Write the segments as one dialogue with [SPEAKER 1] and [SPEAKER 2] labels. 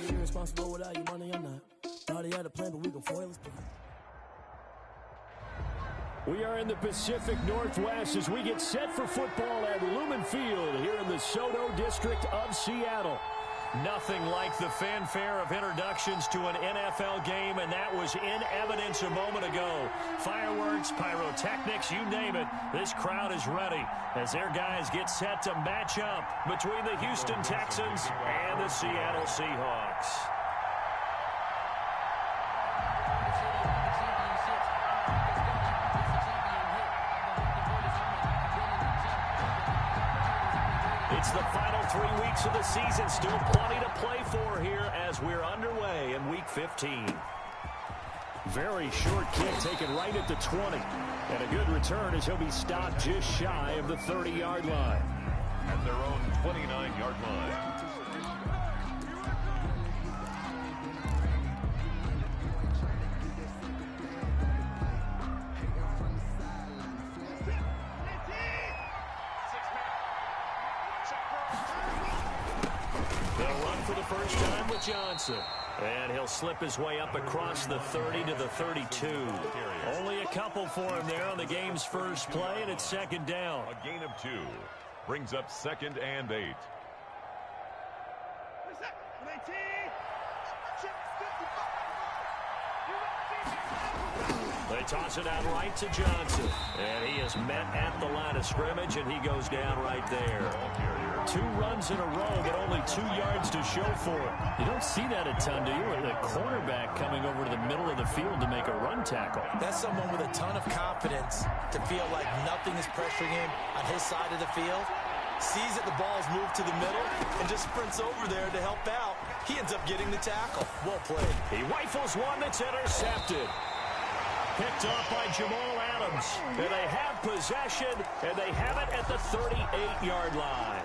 [SPEAKER 1] be irresponsible without your money, I'm not. Thought he had a plan, but we gon' foil his plan.
[SPEAKER 2] We are in the Pacific Northwest as we get set for football at Lumen Field here in the Soto District of Seattle. Nothing like the fanfare of introductions to an NFL game, and that was in evidence a moment ago. Fireworks, pyrotechnics, you name it. This crowd is ready as their guys get set to match up between the Houston Texans and the Seattle Seahawks. It's the final 3 weeks of the season. Still plenty to play for here as we're underway in Week 15. Very short kick taken right at the 20. And a good return as he'll be stopped just shy of the 30-yard line.
[SPEAKER 3] At their own 29-yard line.
[SPEAKER 2] First time with Johnson. And he'll slip his way up across the 30 to the 32. Only a couple for him there on the game's first play, and it's second down.
[SPEAKER 3] A gain of 2. Brings up 2nd and 8.
[SPEAKER 2] They toss it out right to Johnson. And he is met at the line of scrimmage, and he goes down right there. 2 runs in a row, but only 2 yards to show for it. You don't see that a ton, do you? With a quarterback coming over to the middle of the field to make a run tackle.
[SPEAKER 4] That's someone with a ton of confidence to feel like nothing is pressuring him on his side of the field. Sees that the ball's moved to the middle and just sprints over there to help out. He ends up getting the tackle. Well played.
[SPEAKER 2] He rifles one that's intercepted. Picked off by Jamal Adams. And they have possession, and they have it at the 38-yard line.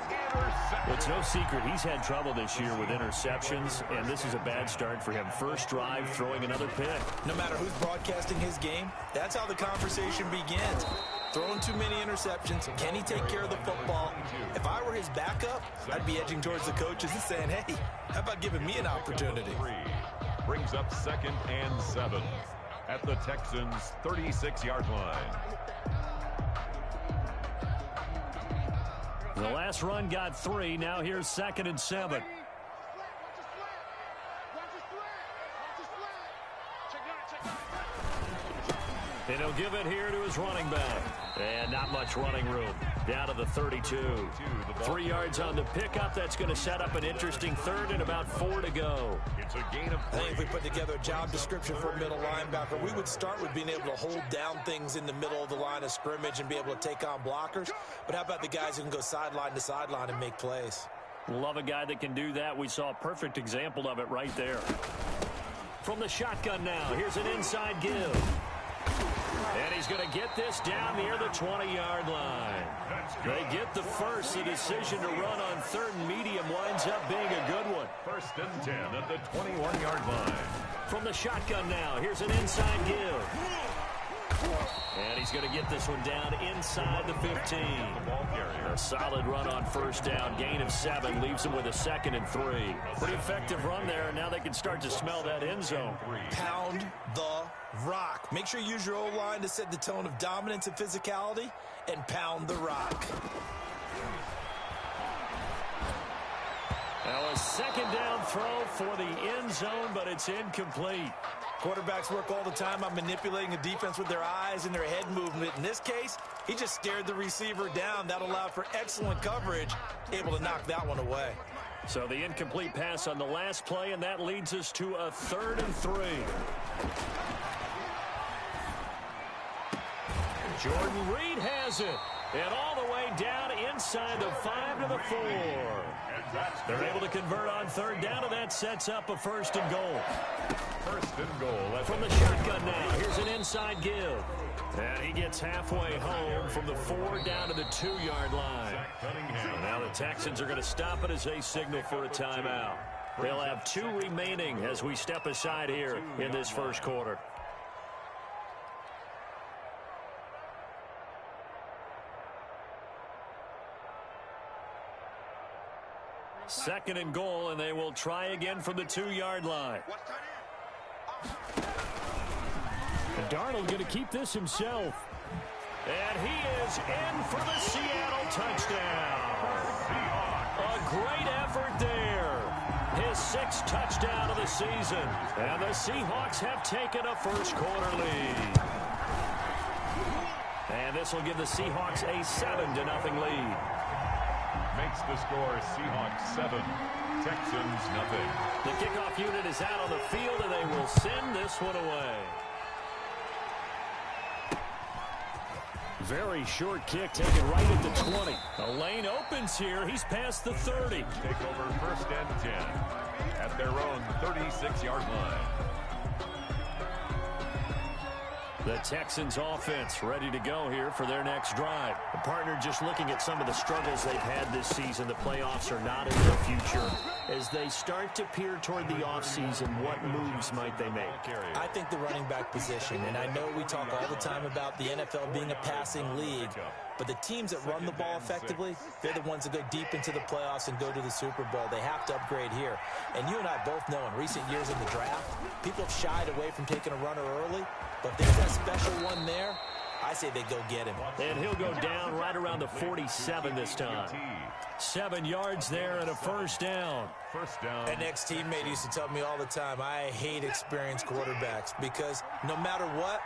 [SPEAKER 2] It's no secret he's had trouble this year with interceptions, and this is a bad start for him. First drive, throwing another pick.
[SPEAKER 4] No matter who's broadcasting his game, that's how the conversation begins. Throwing too many interceptions. Can he take care of the football? If I were his backup, I'd be edging towards the coaches and saying, hey, how about giving me an opportunity?
[SPEAKER 3] Brings up 2nd and 7. At the Texans' 36-yard line.
[SPEAKER 2] The last run got 3. Now here's 2nd and 7. And he'll give it here to his running back. And not much running room. Down to the 32. 3 yards on the pickup. That's going to set up an interesting 3rd and about 4 to go.
[SPEAKER 3] It's a gain of 3.
[SPEAKER 4] I think if we put together a job description for a middle linebacker, we would start with being able to hold down things in the middle of the line of scrimmage and be able to take on blockers. But how about the guys who can go sideline to sideline and make plays?
[SPEAKER 2] Love a guy that can do that. We saw a perfect example of it right there. From the shotgun now, here's an inside give. And he's going to get this down near the 20-yard line. They get the first. The decision to run on 3rd and medium winds up being a good one.
[SPEAKER 3] 1st and 10 at the 21-yard line.
[SPEAKER 2] From the shotgun now, here's an inside give. And he's going to get this one down inside the 15. A solid run on first down. Gain of 7 leaves him with a 2nd and 3. Pretty effective run there, and now they can start to smell that end zone.
[SPEAKER 4] Pound the rock. Make sure you use your O-line to set the tone of dominance and physicality, and pound the rock.
[SPEAKER 2] Now a 2nd down throw for the end zone, but it's incomplete.
[SPEAKER 4] Quarterbacks work all the time on manipulating the defense with their eyes and their head movement. In this case, he just stared the receiver down. That allowed for excellent coverage, able to knock that one away.
[SPEAKER 2] So the incomplete pass on the last play, and that leads us to a 3rd and 3. Jordan Reed has it. And all the way down inside the 5 to the 4. They're able to convert on 3rd down, and that sets up a 1st and goal.
[SPEAKER 3] 1st and goal.
[SPEAKER 2] From the shotgun now, here's an inside give. And he gets halfway home from the 4 down to the 2-yard line. So now the Texans are going to stop it as they signal for a timeout. They'll have 2 remaining as we step aside here in this first quarter. Second and goal, and they will try again from the 2-yard line. And Darnold going to keep this himself. And he is in for the Seattle touchdown. A great effort there. His 6th touchdown of the season. And the Seahawks have taken a first-quarter lead. And this will give the Seahawks a 7-0 lead.
[SPEAKER 3] Makes the score Seahawks 7, Texans nothing.
[SPEAKER 2] The kickoff unit is out on the field, and they will send this one away. Very short kick taken right at the 20. The lane opens here. He's past the 30.
[SPEAKER 3] Take over first and 10 at their own 36-yard line.
[SPEAKER 2] The Texans offense ready to go here for their next drive. The partner just looking at some of the struggles they've had this season. The playoffs are not in their future. As they start to peer toward the offseason, what moves might they make?
[SPEAKER 4] I think the running back position, and I know we talk all the time about the NFL being a passing league, but the teams that run the ball effectively, they're the ones that go deep into the playoffs and go to the Super Bowl. They have to upgrade here. And you and I both know in recent years in the draft, people have shied away from taking a runner early. But if there's that special one there, I say they go get him.
[SPEAKER 2] And he'll go down right around the 47 this time. 7 yards there and a first down.
[SPEAKER 3] First down.
[SPEAKER 4] An ex-teammate used to tell me all the time, I hate experienced quarterbacks because no matter what,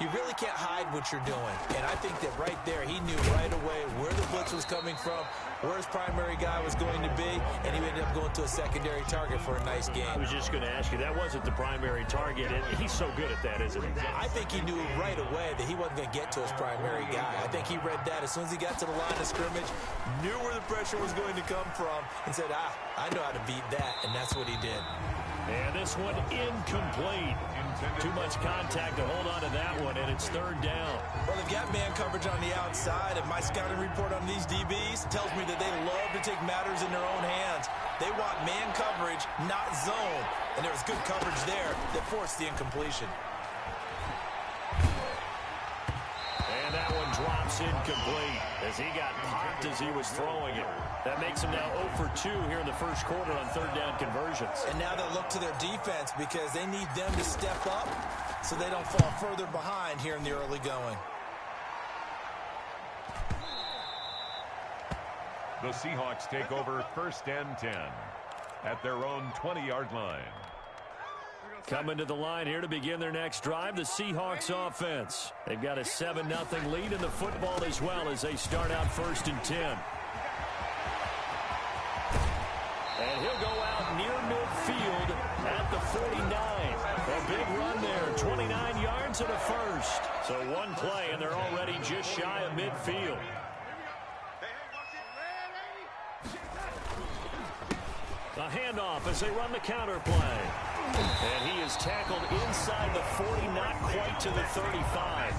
[SPEAKER 4] you really can't hide what you're doing. And I think that right there, he knew right away where the blitz was coming from, where his primary guy was going to be, and he ended up going to a secondary target for a nice game.
[SPEAKER 2] I was just going to ask you, that wasn't the primary target, and he's so good at that, isn't he?
[SPEAKER 4] I think he knew right away that he wasn't going to get to his primary guy. I think he read that as soon as he got to the line of scrimmage, knew where the pressure was going to come from, and said, I know how to beat that, and that's what he did.
[SPEAKER 2] And this one incomplete. Too much contact to hold on to that one, and it's third down.
[SPEAKER 4] Well, they've got man coverage on the outside, and my scouting report on these DBs tells me that they love to take matters in their own hands. They want man coverage, not zone. And there was good coverage there that forced the incompletion.
[SPEAKER 2] And that one drops incomplete as he got popped as he was throwing it. That makes him now 0 for 2 here in the first quarter on third down conversions.
[SPEAKER 4] And now they'll look to their defense because they need them to step up so they don't fall further behind here in the early going.
[SPEAKER 3] The Seahawks take over first and 10 at their own 20-yard line.
[SPEAKER 2] Coming to the line here to begin their next drive, the Seahawks offense. They've got a 7-0 lead in the football as well as they start out first and 10. And he'll go out near midfield at the 49. A big run there, 29 yards and a first. So one play, and they're already just shy of midfield. A handoff as they run the counter play. And he is tackled inside the 40, not quite to the 35.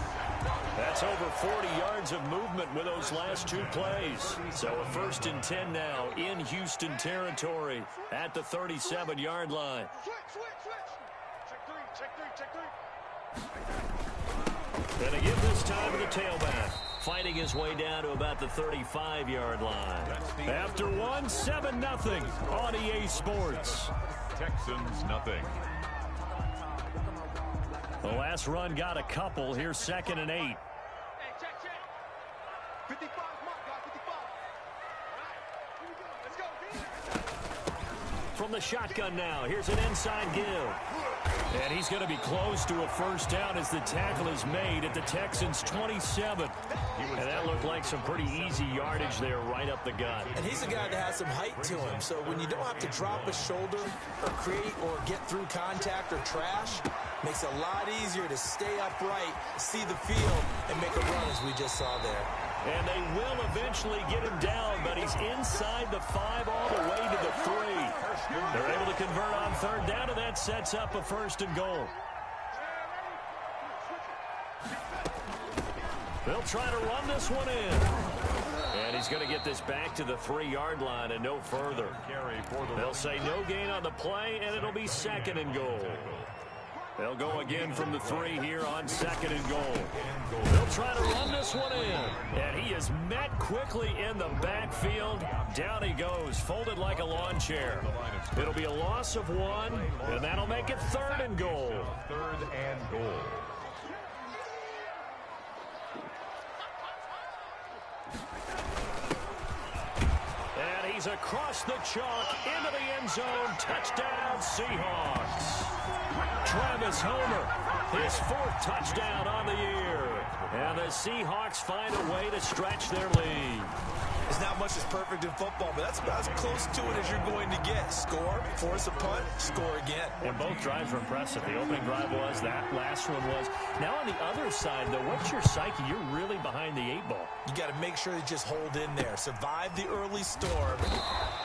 [SPEAKER 2] That's over 40 yards of movement with those last 2 plays. So a first and 10 now in Houston territory at the 37-yard line. And a give this time to the tailback. Fighting his way down to about the 35-yard line. After one, 7-0 on EA Sports.
[SPEAKER 3] Texans nothing.
[SPEAKER 2] The last run got a couple. Here's 2nd and 8. From the shotgun now, here's an inside give. And he's going to be close to a first down as the tackle is made at the Texans' 27. And that looked like some pretty easy yardage there right up the gut.
[SPEAKER 4] And he's a guy that has some height to him. So when you don't have to drop a shoulder or create or get through contact or trash, makes it a lot easier to stay upright, see the field, and make a run as we just saw there.
[SPEAKER 2] And they will eventually get him down, but he's inside the 5 all the way to the 3. They're able to convert on third down, and that sets up a first and goal. They'll try to run this one in. And he's going to get this back to the 3-yard line and no further. They'll say no gain on the play, and it'll be 2nd and goal. They'll go again from the 3 here on 2nd and goal. They'll try to run this one in. And he is met quickly in the backfield. Down he goes, folded like a lawn chair. It'll be a loss of 1, and that'll make it 3rd and goal.
[SPEAKER 3] 3rd and goal.
[SPEAKER 2] And he's across the chalk into the end zone. Touchdown, Seahawks. Travis Homer, his 4th touchdown on the year. And the Seahawks find a way to stretch their lead.
[SPEAKER 4] It's not much that's perfect in football, but that's about as close to it as you're going to get. Score, force a punt, score again.
[SPEAKER 2] And both drives were impressive. The opening drive was, that last one was. Now on the other side, though, what's your psyche? You're really behind the 8 ball.
[SPEAKER 4] You got to make sure you just hold in there. Survive the early storm.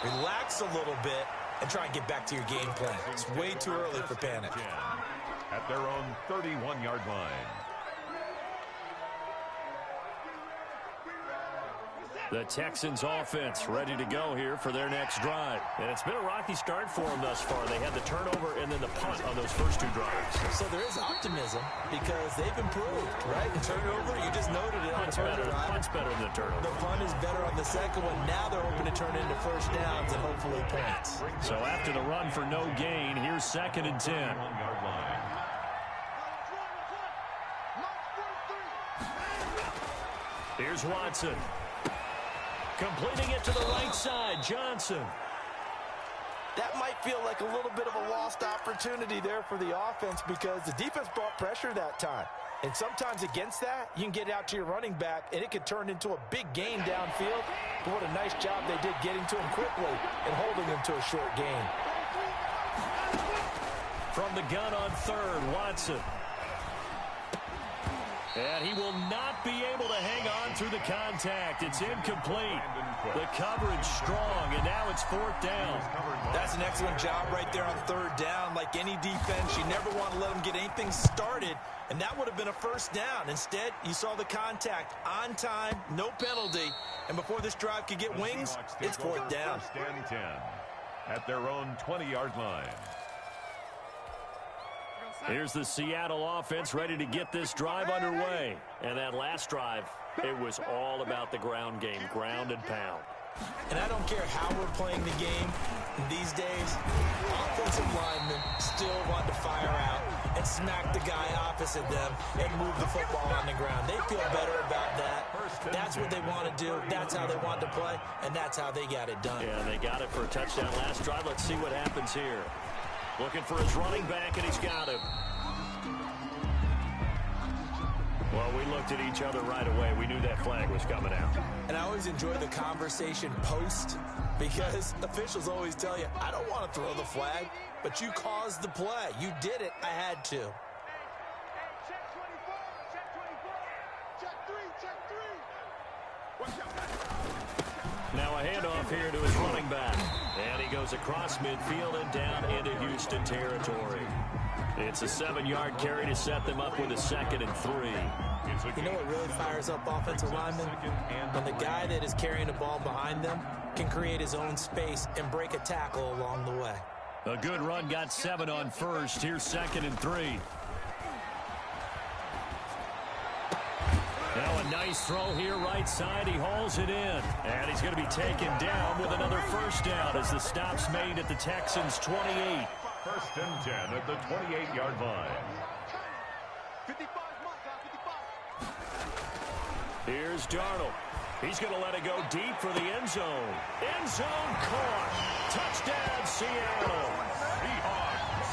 [SPEAKER 4] Relax a little bit and try and get back to your game plan. It's way too early for panic.
[SPEAKER 3] At their own 31-yard line.
[SPEAKER 2] The Texans offense ready to go here for their next drive. And it's been a rocky start for them thus far. They had the turnover and then the punt on those first 2 drives.
[SPEAKER 4] So there is optimism because they've improved, right? The turnover, you just noted it on the drive.
[SPEAKER 2] Punt's better than the turnover.
[SPEAKER 4] The punt is better on the second one. Now they're hoping to turn into first downs and hopefully points.
[SPEAKER 2] So after the run for no gain, here's 2nd and 10.
[SPEAKER 3] 1-yard line.
[SPEAKER 2] Here's Watson. Completing it to the right side, Johnson.
[SPEAKER 4] That might feel like a little bit of a lost opportunity there for the offense because the defense brought pressure that time. And sometimes against that, you can get out to your running back, and it could turn into a big gain downfield. But what a nice job they did getting to him quickly and holding him to a short gain.
[SPEAKER 2] From the gun on 3rd, Watson. And he will not be able to hang on through the contact. It's incomplete. The coverage strong, and now it's 4th down.
[SPEAKER 4] That's an excellent job right there on 3rd down. Like any defense, you never want to let them get anything started, and that would have been a first down. Instead, you saw the contact on time, no penalty, and before this drive could get wings, it's 4th down.
[SPEAKER 3] 1st and 10 at their own 20-yard line.
[SPEAKER 2] Here's the Seattle offense ready to get this drive underway. And that last drive, it was all about the ground game, ground and pound.
[SPEAKER 4] And I don't care how we're playing the game these days, offensive linemen still want to fire out and smack the guy opposite them and move the football on the ground. They feel better about that. That's what they want to do. That's how they want to play, and that's how they got it done.
[SPEAKER 2] Yeah, they got it for a touchdown last drive. Let's see what happens here. Looking for his running back, and he's got him. Well, we looked at each other right away. We knew that flag was coming out.
[SPEAKER 4] And I always enjoy the conversation post because officials always tell you, I don't want to throw the flag, but you caused the play. You did it. I had to.
[SPEAKER 2] Now a handoff here to his running back. And he goes across midfield and down into Houston territory. It's a 7-yard carry to set them up with a 2nd and 3.
[SPEAKER 4] You know what really fires up offensive linemen? When the guy that is carrying the ball behind them can create his own space and break a tackle along the way.
[SPEAKER 2] A good run got 7 on 1st. Here's 2nd and 3. Now a nice throw here right side. He hauls it in. And he's going to be taken down with another first down as the stop's made at the Texans' 28.
[SPEAKER 3] 1st and 10 at the 28-yard line.
[SPEAKER 2] Here's Darnold. He's going to let it go deep for the end zone. End zone caught. Touchdown, Seattle.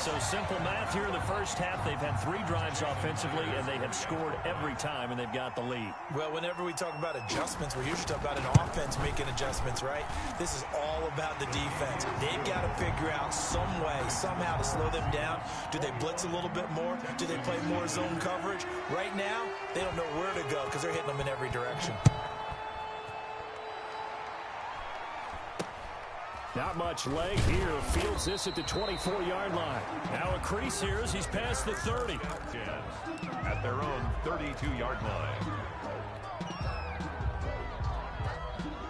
[SPEAKER 2] So simple math here in the first half. They've had 3 drives offensively, and they have scored every time, and they've got the lead.
[SPEAKER 4] Well, whenever we talk about adjustments, we're usually talking about an offense making adjustments, right? This is all about the defense. They've got to figure out some way, somehow to slow them down. Do they blitz a little bit more? Do they play more zone coverage? Right now, they don't know where to go because they're hitting them in every direction.
[SPEAKER 2] Not much leg here. Fields this at the 24-yard line. Now a crease here as he's past the 30.
[SPEAKER 3] At their own 32-yard line.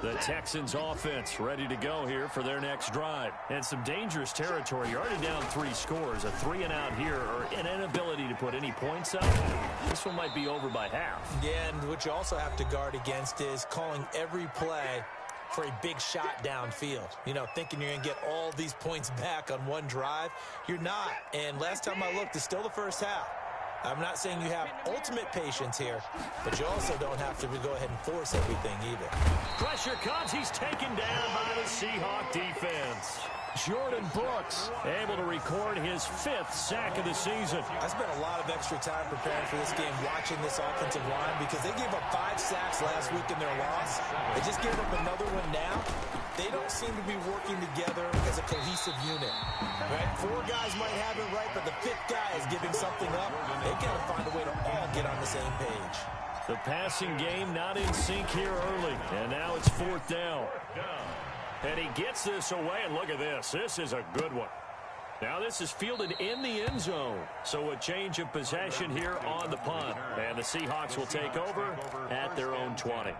[SPEAKER 2] The Texans offense ready to go here for their next drive. And some dangerous territory. You're already down 3 scores. A 3-and-out here or an inability to put any points up. This one might be over by half.
[SPEAKER 4] Yeah, and what you also have to guard against is calling every play for a big shot downfield. You know, thinking you're going to get all these points back on one drive. You're not. And last time I looked, it's still the first half. I'm not saying you have ultimate patience here, but you also don't have to go ahead and force everything either.
[SPEAKER 2] Pressure comes. He's taken down by the Seahawk defense. Jordan Brooks able to record his 5th sack of the season.
[SPEAKER 4] I spent a lot of extra time preparing for this game watching this offensive line because they gave up 5 sacks last week in their loss. They just gave up another one now. They don't seem to be working together as a cohesive unit. Right? 4 guys might have it right, but the 5th guy is giving something up. They've got to find a way to all get on the same page.
[SPEAKER 2] The passing game not in sync here early, and now it's 4th down. And he gets this away, and look at this. This is a good one. Now this is fielded in the end zone. So a change of possession here on the punt. And the Seahawks will take over at their own 20.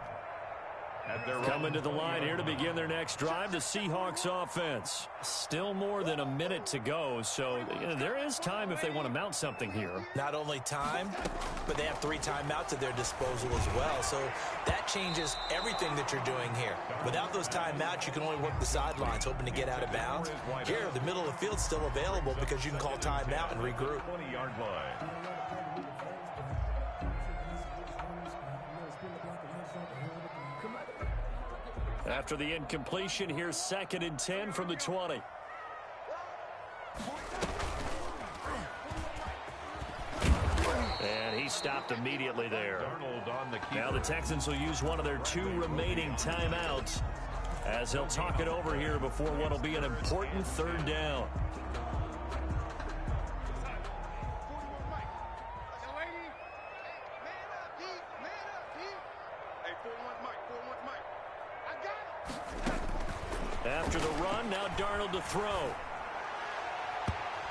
[SPEAKER 2] Coming to the line here to begin their next drive, the Seahawks offense. Still more than a minute to go, so there is time if they want to mount something here.
[SPEAKER 4] Not only time, but they have 3 timeouts at their disposal as well, so that changes everything that you're doing here. Without those timeouts, you can only work the sidelines, hoping to get out of bounds. Here, the middle of the field's still available because you can call timeout and regroup.
[SPEAKER 3] 20-yard line.
[SPEAKER 2] After the incompletion, here's 2nd and 10 from the 20. And he stopped immediately there. Now the Texans will use one of their 2 remaining timeouts as they'll talk it over here before what will be an important 3rd down. After the run, now Darnold to throw.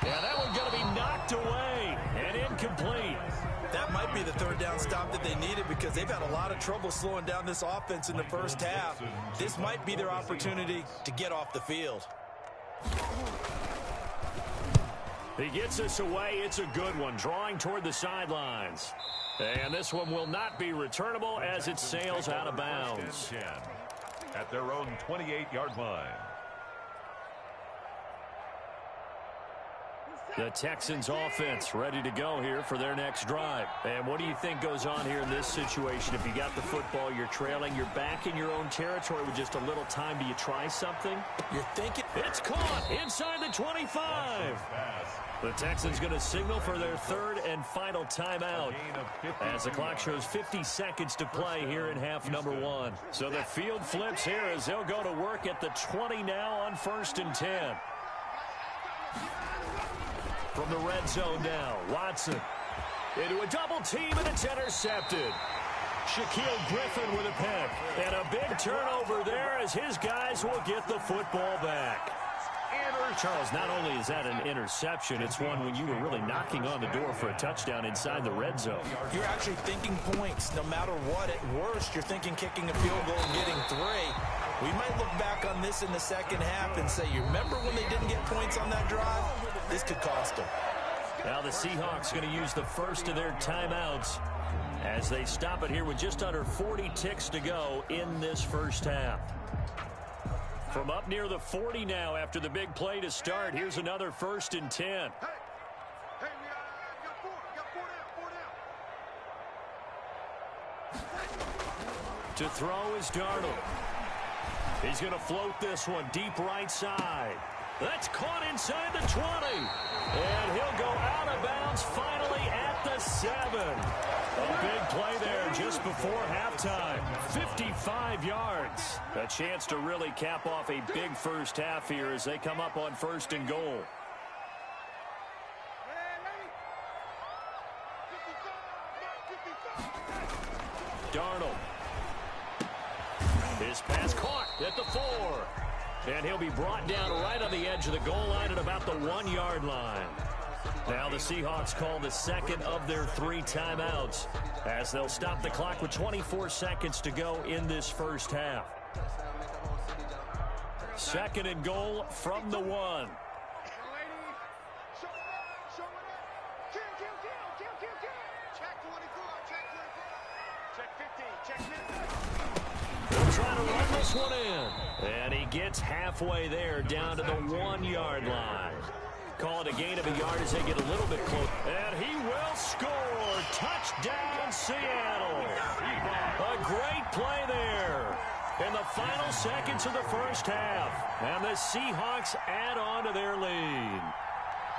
[SPEAKER 2] Yeah, that one's going to be knocked away and incomplete.
[SPEAKER 4] That might be the 3rd down stop that they needed because they've had a lot of trouble slowing down this offense in the first half. This might be their opportunity to get off the field.
[SPEAKER 2] He gets this away. It's a good one, drawing toward the sidelines. And this one will not be returnable as it sails out of bounds.
[SPEAKER 3] At their own 28-yard line.
[SPEAKER 2] The Texans offense ready to go here for their next drive. And what do you think goes on here in this situation? If you got the football, you're trailing, you're back in your own territory with just a little time. Do you try something?
[SPEAKER 4] You're thinking.
[SPEAKER 2] It's caught inside the 25. The Texans going to signal for their 3rd and final timeout as the clock shows 50 seconds to play here in half number 1. So the field flips here as they'll go to work at the 20 now on 1st and 10. From the red zone now, Watson into a double team, and it's intercepted. Shaquille Griffin with a pick, and a big turnover there as his guys will get the football back. Charles, not only is that an interception, it's one when you were really knocking on the door for a touchdown inside the red zone.
[SPEAKER 4] You're actually thinking points no matter what. At worst, you're thinking kicking a field goal and getting 3. We might look back on this in the second half and say, you remember when they didn't get points on that drive? This could cost them.
[SPEAKER 2] Now the Seahawks going to use the first of their timeouts as they stop it here with just under 40 ticks to go in this first half. From up near the 40 now after the big play to start, here's another 1st and 10.
[SPEAKER 5] We got 4 down.
[SPEAKER 2] To throw is Darnold. He's going to float this one deep right side. That's caught inside the 20. And he'll go out of bounds finally at the 7. A big play there just before halftime. 55 yards. A chance to really cap off a big first half here as they come up on 1st and goal. Darnold. His pass caught at the 4. And he'll be brought down right on the edge of the goal line at about the 1-yard line. Now the Seahawks call the 2nd of their 3 timeouts as they'll stop the clock with 24 seconds to go in this first half. Second and goal from the 1. They'll try to run this one in. And he gets halfway there down to the 1-yard line. Call it a gain of a yard as they get a little bit close. And he will score. Touchdown, Seattle. A great play there in the final seconds of the first half. And the Seahawks add on to their lead.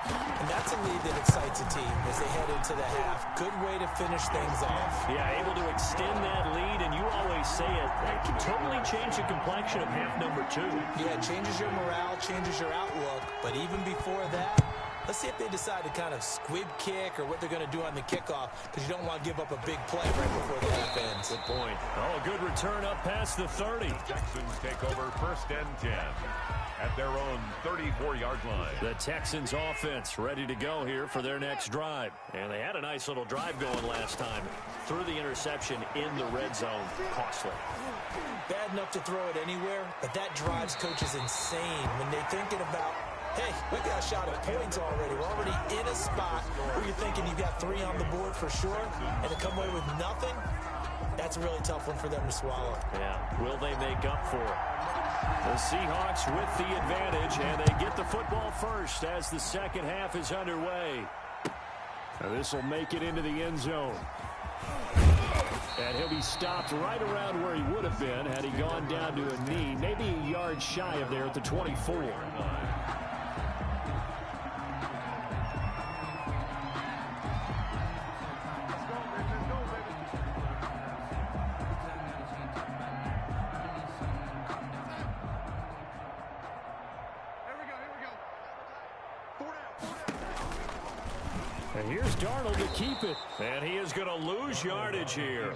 [SPEAKER 4] And that's a lead that excites a team as they head into the half. Good way to finish things off.
[SPEAKER 2] Yeah, able to extend that lead, and you always say it, that can totally change the complexion of half number 2.
[SPEAKER 4] Yeah, it changes your morale, changes your outlook. But even before that, let's see if they decide to kind of squib kick or what they're going to do on the kickoff, because you don't want to give up a big play right before the half ends.
[SPEAKER 2] Good point. Oh, good return up past the 30.
[SPEAKER 3] Texans take over 1st and 10 at their own 34-yard line.
[SPEAKER 2] The Texans offense ready to go here for their next drive. And they had a nice little drive going last time. Threw the interception in the red zone. Costly.
[SPEAKER 4] Bad enough to throw it anywhere, but that drives coaches insane when they're thinking about, hey, we got a shot at points already. We're already in a spot where you're thinking you've got 3 on the board for sure, and to come away with nothing, that's a really tough one for them to swallow.
[SPEAKER 2] Yeah, will they make up for it? The Seahawks with the advantage, and they get the football first as the second half is underway. This will make it into the end zone. And he'll be stopped right around where he would have been had he gone down to a knee, maybe a yard shy of there at the 24. And here's Darnold to keep it. And he is going to lose yardage here.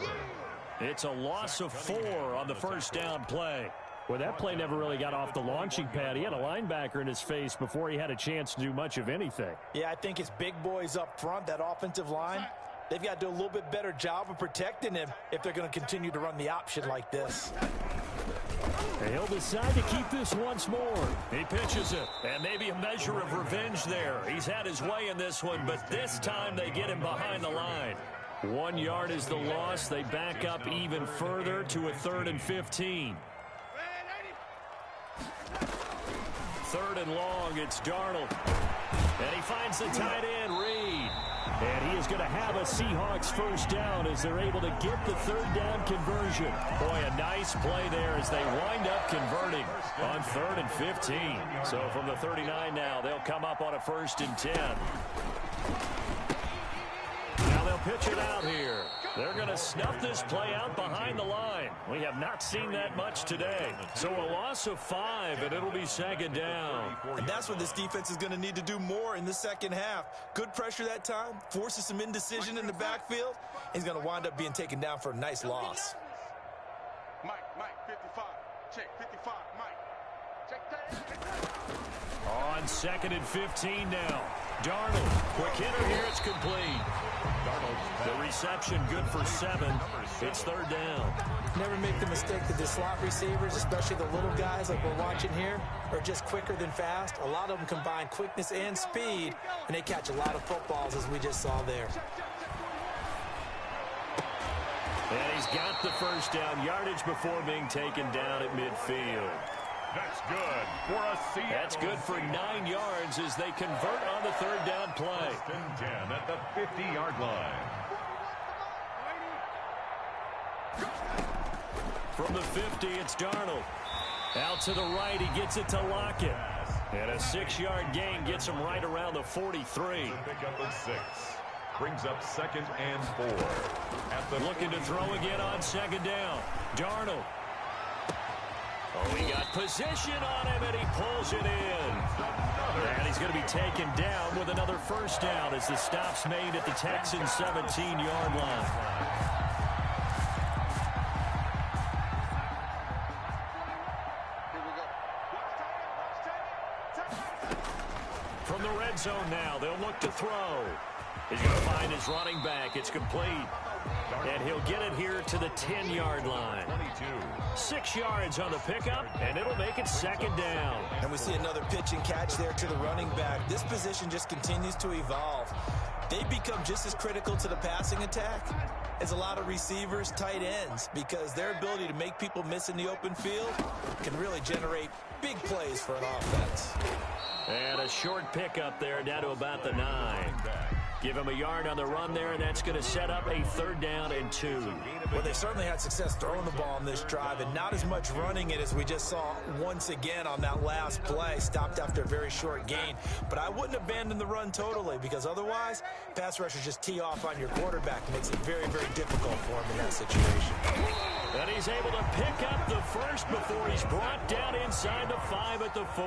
[SPEAKER 2] It's a loss of 4 on the first down play. Well, that play never really got off the launching pad. He had a linebacker in his face before he had a chance to do much of anything.
[SPEAKER 4] Yeah, I think his big boys up front, that offensive line, they've got to do a little bit better job of protecting him if they're going to continue to run the option like this.
[SPEAKER 2] And he'll decide to keep this once more. He pitches it, and maybe a measure of revenge there. He's had his way in this one, but this time they get him behind the line. 1 yard is the loss. They back up even further to a 3rd and 15. 3rd and long, it's Darnold. And he finds the tight end, Reed. And he is going to have a Seahawks first down as they're able to get the 3rd down conversion. Boy, a nice play there as they wind up converting on 3rd and 15. So from the 39 now, they'll come up on a 1st and 10. Now they'll pitch it out here. They're going to snuff this play out behind the line. We have not seen that much today. So a loss of 5, and it'll be 2nd down.
[SPEAKER 4] And that's what this defense is going to need to do more in the second half. Good pressure that time, forces some indecision in the backfield. He's going to wind up being taken down for a nice loss.
[SPEAKER 5] Mike, 55. Check, 55, Mike. Check that.
[SPEAKER 2] On 2nd and 15 now. Darnold, quick hitter here, it's complete. The reception good for 7. It's 3rd down.
[SPEAKER 4] Never make the mistake that the slot receivers, especially the little guys like we're watching here, are just quicker than fast. A lot of them combine quickness and speed, and they catch a lot of footballs as we just saw there.
[SPEAKER 2] And he's got the first down, yardage before being taken down at midfield.
[SPEAKER 3] That's good for a Seattle.
[SPEAKER 2] That's good for 9 yards as they convert on the 3rd down play.
[SPEAKER 3] 1st and 10 at the 50-yard line.
[SPEAKER 2] From the 50, it's Darnold. Out to the right, he gets it to Lockett. And a 6-yard gain gets him right around the 43.
[SPEAKER 3] Pick up a 6. Brings up 2nd and 4.
[SPEAKER 2] Looking to throw again on 2nd down. Darnold. Oh, he got position on him, and he pulls it in. And he's going to be taken down with another first down as the stop's made at the Texans' 17-yard line. From the red zone now, they'll look to throw. He's going to find his running back. It's complete. And he'll get it here to the 10-yard line. 6 yards on the pickup, and it'll make it second down.
[SPEAKER 4] And we see another pitch and catch there to the running back. This position just continues to evolve. They become just as critical to the passing attack as a lot of receivers, tight ends, because their ability to make people miss in the open field can really generate big plays for an offense.
[SPEAKER 2] And a short pickup there down to about the 9. Give him a yard on the run there, and that's going to set up a 3rd down and 2.
[SPEAKER 4] Well, they certainly had success throwing the ball on this drive, and not as much running it as we just saw once again on that last play, stopped after a very short gain. But I wouldn't abandon the run totally, because otherwise, pass rushers just tee off on your quarterback. It makes it very, very difficult for him in that situation.
[SPEAKER 2] And he's able to pick up the first before he's brought down inside the 5 at the 4.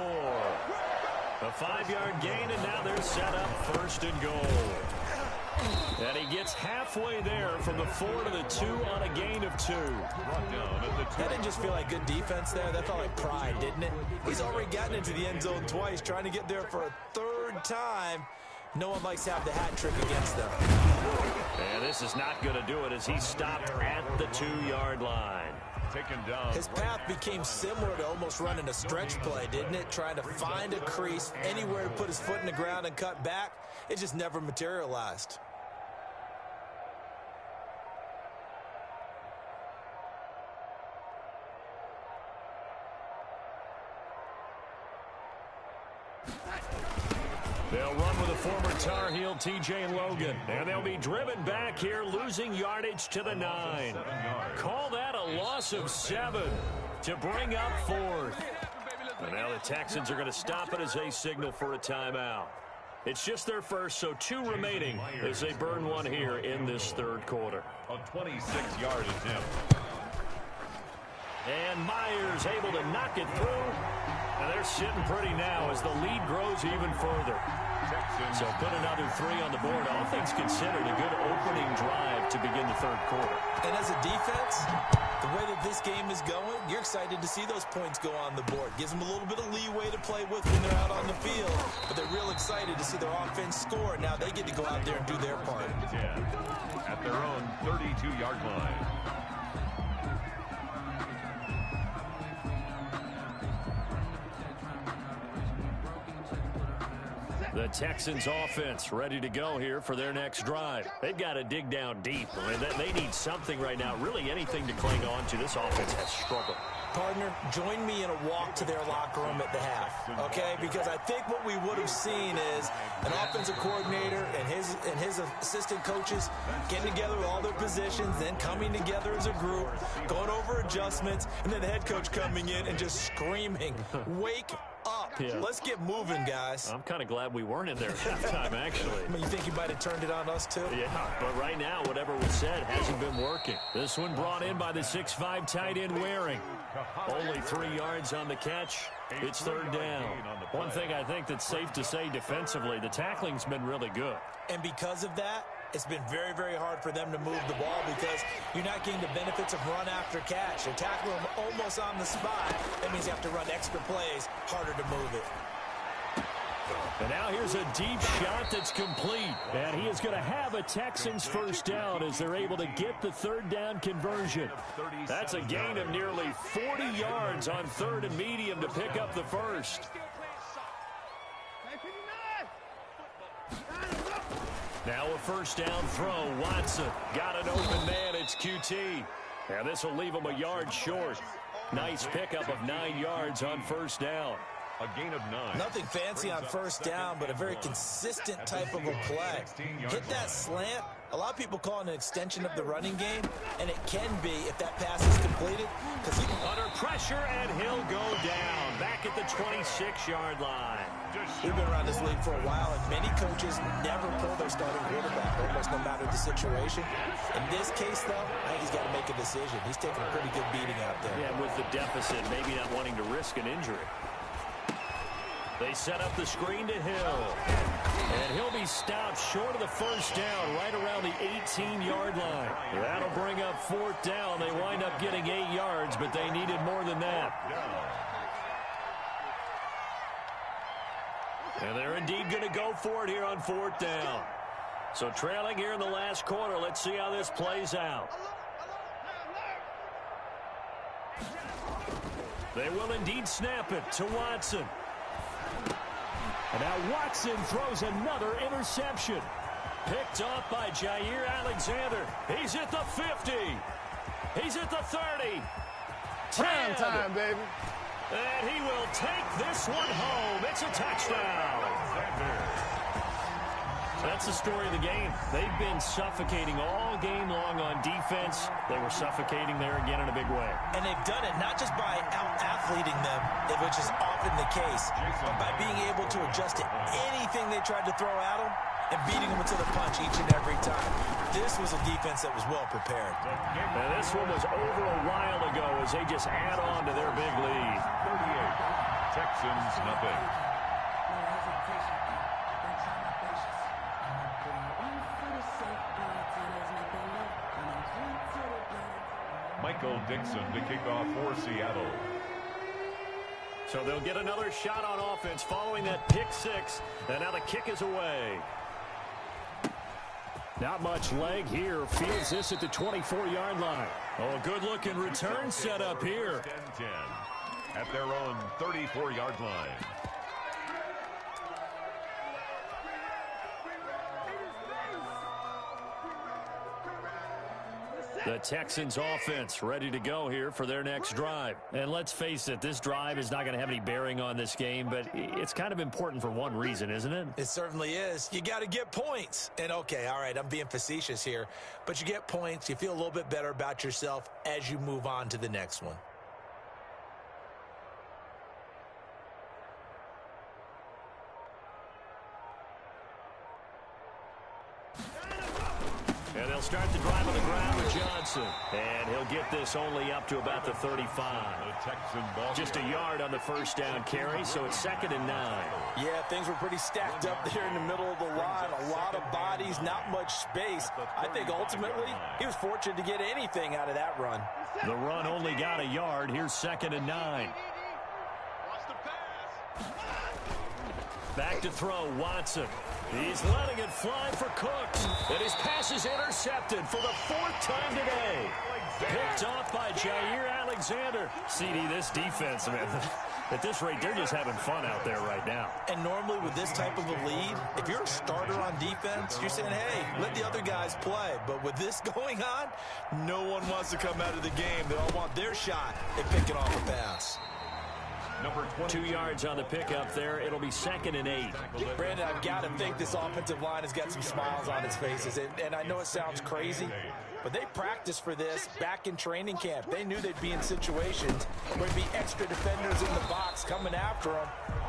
[SPEAKER 2] A 5-yard gain, and now they're set up 1st and goal. And he gets halfway there from the 4 to the 2 on a gain of 2.
[SPEAKER 4] That didn't just feel like good defense there. That felt like pride, didn't it? He's already gotten into the end zone twice, trying to get there for a 3rd time. No one likes to have the hat trick against them.
[SPEAKER 2] And this is not going to do it as he's stopped at the 2-yard line.
[SPEAKER 3] Taken down.
[SPEAKER 4] His path became similar to almost running a stretch play, didn't it? Trying to find a crease, anywhere to put his foot in the ground and cut back. It just never materialized.
[SPEAKER 2] They'll run with a former Tar Heel, T.J. Logan. And they'll be driven back here, losing yardage to the 9. Call that a loss of 7 to bring up 4th. And now the Texans are going to stop it as they signal for a timeout. It's just their first, so 2 remaining as they burn one here in this 3rd quarter.
[SPEAKER 3] A 26-yard attempt.
[SPEAKER 2] And Myers able to knock it through. And they're sitting pretty now as the lead grows even further. So put another 3 on the board. All things considered, a good opening drive to begin the 3rd quarter.
[SPEAKER 4] And as a defense, the way that this game is going, you're excited to see those points go on the board. Gives them a little bit of leeway to play with when they're out on the field. But they're real excited to see their offense score. Now they get to go out there and do their part.
[SPEAKER 3] At their own 32-yard line.
[SPEAKER 2] The Texans offense ready to go here for their next drive. They've got to dig down deep. I mean, they need something right now, really anything to cling on to. This offense has struggled.
[SPEAKER 4] Partner, join me in a walk to their locker room at the half, okay? Because I think what we would have seen is an offensive coordinator and his assistant coaches getting together with all their positions, then coming together as a group, going over adjustments, and then the head coach coming in and just screaming, wake up. Yeah. Let's get moving, guys.
[SPEAKER 2] I'm kind of glad we weren't in there at halftime, actually.
[SPEAKER 4] I mean, you think you might have turned it on us, too?
[SPEAKER 2] Yeah, but right now, whatever was said hasn't been working. This one brought in by the 6'5" tight end Waring. Only 3 yards on the catch. It's 3rd down. One thing I think that's safe to say defensively, the tackling's been really good.
[SPEAKER 4] And because of that, it's been very, very hard for them to move the ball because you're not getting the benefits of run after catch. You're tackling them almost on the spot. That means you have to run extra plays, harder to move it.
[SPEAKER 2] And now here's a deep shot that's complete. And he is going to have a Texans 1st down as they're able to get the 3rd down conversion. That's a gain of nearly 40 yards on 3rd and medium to pick up the 1st. Now a 1st down throw. Watson got an open man. It's QT. And this will leave him a yard short. Nice pickup of 9 yards on 1st down.
[SPEAKER 3] A gain of 9.
[SPEAKER 4] Nothing fancy on 1st down, but a very consistent type of a play. Hit that slant. A lot of people call it an extension of the running game, and it can be if that pass is completed.
[SPEAKER 2] Under pressure, and he'll go down. Back at the 26-yard line.
[SPEAKER 4] We've been around this league for a while, and many coaches never pull their starting quarterback, almost no matter the situation. In this case, though, I think he's got to make a decision. He's taking a pretty good beating out there.
[SPEAKER 2] Yeah, with the deficit, maybe not wanting to risk an injury. They set up the screen to Hill. And he'll be stopped short of the 1st down, right around the 18-yard line. That'll bring up 4th down. They wind up getting 8 yards, but they needed more than that. And they're indeed going to go for it here on 4th down. So trailing here in the last quarter. Let's see how this plays out. They will indeed snap it to Watson. And now Watson throws another interception. Picked off by Jair Alexander. He's at the 50. He's at the 30.
[SPEAKER 6] Prime time, baby.
[SPEAKER 2] And he will take this one home. It's a touchdown. That's the story of the game. They've been suffocating all game long on defense. They were suffocating there again in a big way.
[SPEAKER 4] And they've done it not just by out-athleting them, which is often the case, but by being able to adjust to anything they tried to throw at them and beating them into the punch each and every time. This was a defense that was well prepared.
[SPEAKER 2] And this one was over a while ago as they just add on to their big lead.
[SPEAKER 3] 38, Texans nothing. Michael Dixon to kick off for Seattle.
[SPEAKER 2] So they'll get another shot on offense following that pick six. And now the kick is away. Not much leg here. Fields this at the 24-yard line. Oh, a good-looking return set up here.
[SPEAKER 3] 10-10 at their own 34-yard line.
[SPEAKER 2] The Texans offense ready to go here for their next drive. And let's face it, this drive is not going to have any bearing on this game, but it's kind of important for one reason, isn't it?
[SPEAKER 4] It certainly is. You got to get points. And okay, all right, I'm being facetious here, but you get points, you feel a little bit better about yourself as you move on to the next one.
[SPEAKER 2] And they'll start the drive on the ground with Johnson. And he'll get this only up to about the 35. Just a yard on the first down carry, so it's 2nd and 9.
[SPEAKER 4] Yeah, things were pretty stacked up there in the middle of the line. A lot of bodies, not much space. I think ultimately he was fortunate to get anything out of that run.
[SPEAKER 2] The run only got a yard. Here's 2nd and 9. Back to throw, Watson. He's letting it fly for Cooks. And his pass is intercepted for the 4th time today. Picked off by Jair Alexander. CD, this defense, man, at this rate, they're just having fun out there right now.
[SPEAKER 4] And normally with this type of a lead, if you're a starter on defense, you're saying, hey, let the other guys play. But with this going on, no one wants to come out of the game. They all want their shot at picking off a pass.
[SPEAKER 3] Number
[SPEAKER 2] 2 yards on the pickup there. It'll be 2nd and 8.
[SPEAKER 4] Brandon, I've got to think this offensive line has got some smiles on its faces. And I know it sounds crazy, but they practiced for this back in training camp. They knew they'd be in situations where there'd be extra defenders in the box coming after them,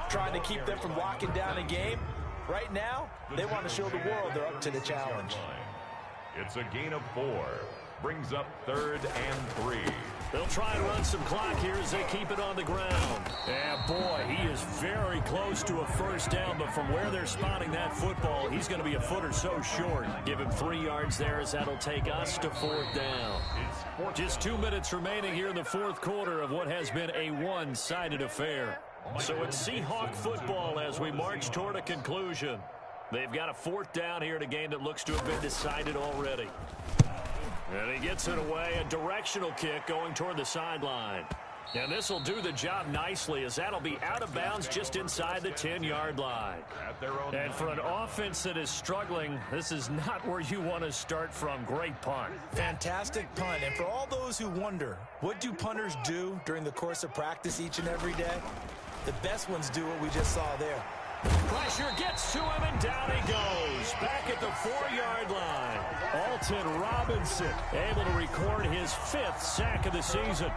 [SPEAKER 4] trying to keep them from locking down a game. Right now, they want to show the world they're up to the challenge.
[SPEAKER 3] It's a gain of 4. Brings up 3rd and 3.
[SPEAKER 2] They'll try and run some clock here as they keep it on the ground. And boy, he is very close to a first down, but from where they're spotting that football, he's going to be a foot or so short. Give him 3 yards there as that'll take us to 4th down. Just 2 minutes remaining here in the 4th quarter of what has been a one-sided affair. So it's Seahawk football as we march toward a conclusion. They've got a 4th down here in a game that looks to have been decided already. And he gets it away, a directional kick going toward the sideline. And this will do the job nicely as that'll be out of bounds just inside the 10-yard line. And for an offense that is struggling, this is not where you want to start from. Great punt.
[SPEAKER 4] Fantastic punt. And for all those who wonder, what do punters do during the course of practice each and every day? The best ones do what we just saw there.
[SPEAKER 2] Pressure gets to him, and down he goes. Back at the 4-yard line. Alton Robinson able to record his 5th sack of the season.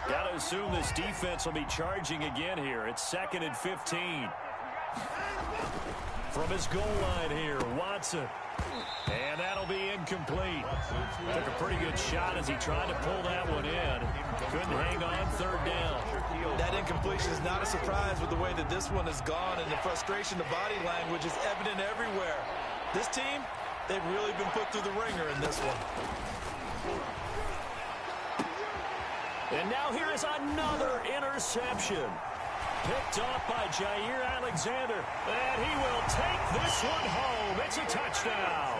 [SPEAKER 2] Got to assume this defense will be charging again here. It's 2nd and 15. From his goal line here, Watson. And that'll be incomplete. Took a pretty good shot as he tried to pull that one in. Couldn't hang on, 3rd down.
[SPEAKER 4] That incompletion is not a surprise with the way that this one has gone, and the frustration, the body language is evident everywhere. This team, they've really been put through the ringer in this one.
[SPEAKER 2] And now here is another interception. Picked off by Jair Alexander. And he will take this one home. It's a touchdown.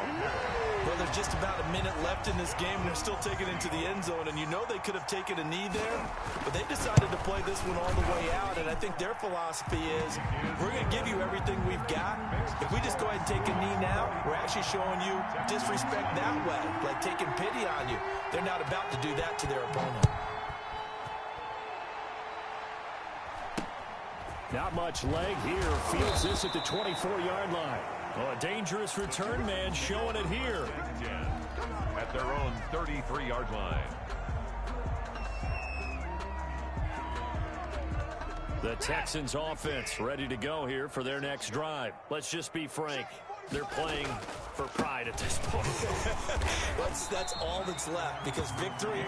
[SPEAKER 4] Well, there's just about a minute left in this game, and they're still taking it into the end zone. And you know they could have taken a knee there, but they decided to play this one all the way out. And I think their philosophy is, we're going to give you everything we've got. If we just go ahead and take a knee now, we're actually showing you disrespect that way, like taking pity on you. They're not about to do that to their opponent.
[SPEAKER 2] Not much leg here. Fields this at the 24-yard line. Oh, a dangerous return man showing it here.
[SPEAKER 3] At their own 33-yard line.
[SPEAKER 2] The Texans offense ready to go here for their next drive. Let's just be frank. They're playing for pride at this point.
[SPEAKER 4] That's all that's left, because victory,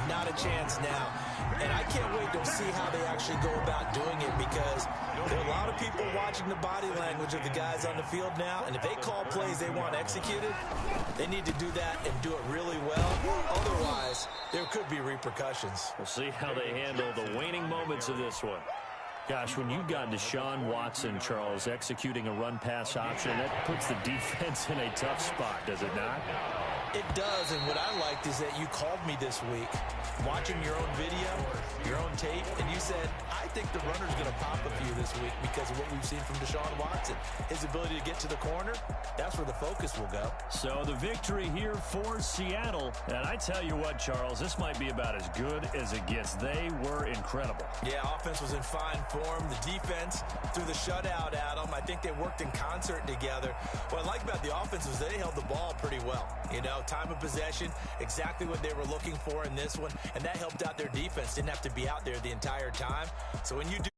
[SPEAKER 4] not a chance now. And I can't wait to see how they actually go about doing it, because there are a lot of people watching the body language of the guys on the field now, and if they call plays they want executed, they need to do that and do it really well. Otherwise, there could be repercussions.
[SPEAKER 2] We'll see how they handle the waning moments of this one. Gosh, when you've got Deshaun Watson, Charles, executing a run-pass option, that puts the defense in a tough spot, does it not?
[SPEAKER 4] It does, and what I liked is that you called me this week, watching your own video, your own tape, and you said, I think the runner's going to pop a few this week because of what we've seen from Deshaun Watson. His ability to get to the corner, that's where the focus will go.
[SPEAKER 2] So the victory here for Seattle. And I tell you what, Charles, this might be about as good as it gets. They were incredible.
[SPEAKER 4] Yeah, offense was in fine form. The defense threw the shutout at them. I think they worked in concert together. What I like about the offense was they held the ball pretty well. You know, time of possession, exactly what they were looking for in this one, and that helped out their defense. Didn't have to be out there the entire time. So when you do